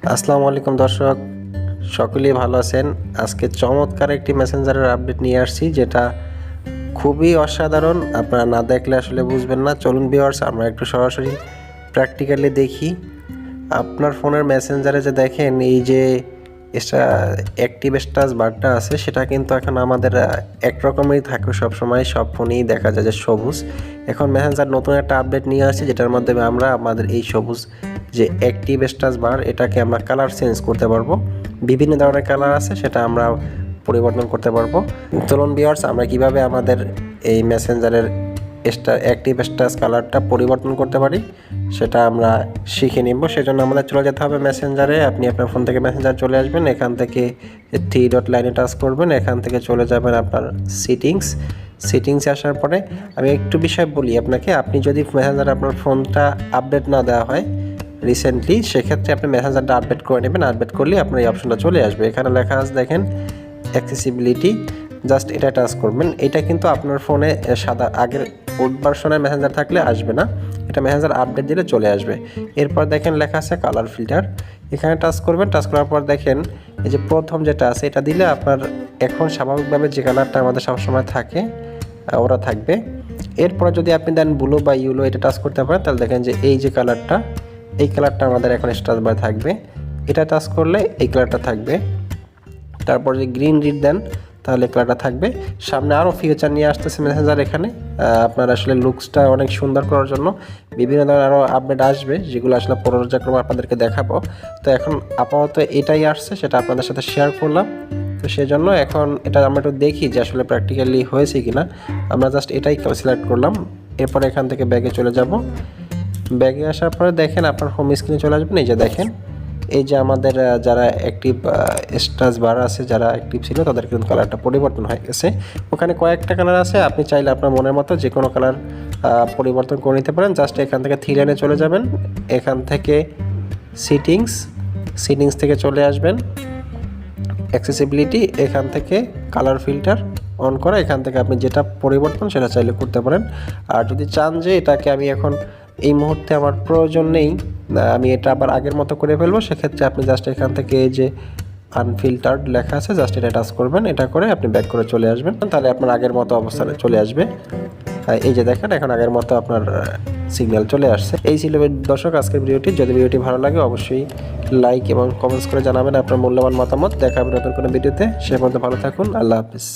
আসসালামু আলাইকুম দর্শক, সকলেই ভালো আছেন। আজকে চমৎকার একটি মেসেঞ্জারের আপডেট নিয়ে আসছি, যেটা খুবই অসাধারণ। আপনারা না দেখলে আসলে বুঝবেন না। চলুন ভিউয়ার্স, আমরা একটু সরাসরি প্র্যাকটিক্যালি দেখি। আপনার ফোনের মেসেঞ্জারে যে দেখেন এই যে অ্যাক্টিভ স্ট্যাটাস বারটা আছে, সেটা কিন্তু এখন আমাদের একরকমই থাকে সবসময়, সব ফোনেই দেখা যায় যে সবুজ। এখন মেসেঞ্জার নতুন একটা আপডেট নিয়ে আসছে, যেটার মাধ্যমে আমরা আমাদের এই সবুজ যে অ্যাক্টিভ স্ট্যাটাস বার, এটাকে আমরা কালার চেঞ্জ করতে পারবো। বিভিন্ন ধরনের কালার আছে, সেটা আমরা পরিবর্তন করতে পারবো। চলুন ভিউয়ার্স, আমরা কিভাবে আমাদের এই মেসেঞ্জারের অ্যাক্টিভ স্ট্যাটাস কালারটা পরিবর্তন করতে পারি সেটা আমরা শিখে নিব। সেজন্য আমাদের চলে যেতে হবে মেসেঞ্জারে। আপনি আপনার ফোন থেকে মেসেঞ্জার চলে আসবেন, এখান থেকে 3 ডট লাইনে টাচ করবেন, এখান থেকে চলে যাবেন আপনার সিটিংসে আসার পরে আমি একটু বিষয় বলি আপনাকে। আপনি যদি মেসেঞ্জারে আপনার ফোনটা আপডেট না দেওয়া হয় রিসেন্টলি, সেক্ষেত্রে আপনি মেসেঞ্জারটা আপডেট করে নেবেন। আপডেট করলে আপনার এই অপশনটা চলে আসবে। এখানে লেখা আছে দেখেন অ্যাক্সেসিবিলিটি, জাস্ট এটা টাচ করবেন। এটা কিন্তু আপনার ফোনে সাদা আগের ওল্ড ভার্সনের মেসেঞ্জার থাকলে আসবে না, এটা মেসেঞ্জার আপডেট দিলে চলে আসবে। এরপর দেখেন লেখা আছে কালার ফিল্টার, এখানে টাচ করবেন। টাচ করার পর দেখেন এই যে প্রথম যেটা আছে, এটা দিলে আপনার এখন স্বাভাবিকভাবে যে কালারটা আমাদের সবসময় থাকে ওরা থাকবে। এরপর যদি আপনি দেন ব্লু বা ইয়েলো, এটা টাচ করতে পারেন, তাহলে দেখেন যে এই যে কালারটা, এই কালারটা আমাদের এখন স্ট্যাটাস বার থাকবে। এটা টাচ করলে এই কালারটা থাকবে। তারপর যে গ্রিন রিড দেন, তাহলে কালারটা থাকবে। সামনে আরও ফিচার নিয়ে আসতেছে মেসেঞ্জার এখানে। আপনার আসলে লুকসটা অনেক সুন্দর করার জন্য বিভিন্ন ধরনের আরও আপডেট আসবে, যেগুলো আসলে পর্যায়ক্রমে আপনাদেরকে দেখাবো। তো এখন আপাতত এটাই আসছে, সেটা আপনাদের সাথে শেয়ার করলাম। তো সেই জন্য এখন এটা আমরা একটু দেখি যে আসলে প্র্যাকটিক্যালি হয়েছে কিনা। আমরা জাস্ট এটাই সিলেক্ট করলাম। এরপর এখান থেকে ব্যাগে চলে যাব। ব্যাগে আসার পরে দেখেন আপনার হোম স্ক্রিনে চলে আসবেন। এই যে দেখেন, এই যে আমাদের যারা অ্যাক্টিভ স্ট্যাটাস বার আছে, যারা অ্যাক্টিভ ছিল, তাদের কিন্তু কালারটা পরিবর্তন হয়ে গেছে। ওখানে কয়েকটা কালার আছে, আপনি চাইলে আপনার মনের মতো যে কোনো কালার পরিবর্তন করে নিতে পারেন। জাস্ট এখান থেকে 3 লাইনে চলে যাবেন, এখান থেকে সিটিংস থেকে চলে আসবেন অ্যাক্সেসিবিলিটি, এখান থেকে কালার ফিল্টার অন করা। এখান থেকে আপনি যেটা পরিবর্তন সেটা চাইলে করতে পারেন। আর যদি চান যে এটাকে আমি এখন এই মুহূর্তে আমার প্রয়োজন নেই, আমি এটা আবার আগের মতো করে ফেলবো, সেক্ষেত্রে আপনি জাস্ট এখান থেকে এই যে আনফিল্টার্ড লেখা আছে, জাস্ট এটা টাচ করবেন। এটা করে আপনি ব্যাক করে চলে আসবেন, তাহলে আপনার আগের মতো অবস্থানে চলে আসবে। এই যে দেখেন, এখন আগের মতো আপনার সিগন্যাল চলে আসছে। এই ছিল দর্শক আজকের ভিডিওটি। যদি ভিডিওটি ভালো লাগে অবশ্যই লাইক এবং কমেন্টস করে জানাবেন আপনার মূল্যবান মতামত। দেখা হবে নতুন কোনো ভিডিওতে। সে পর্যন্ত ভালো থাকুন। আল্লাহ হাফিজ।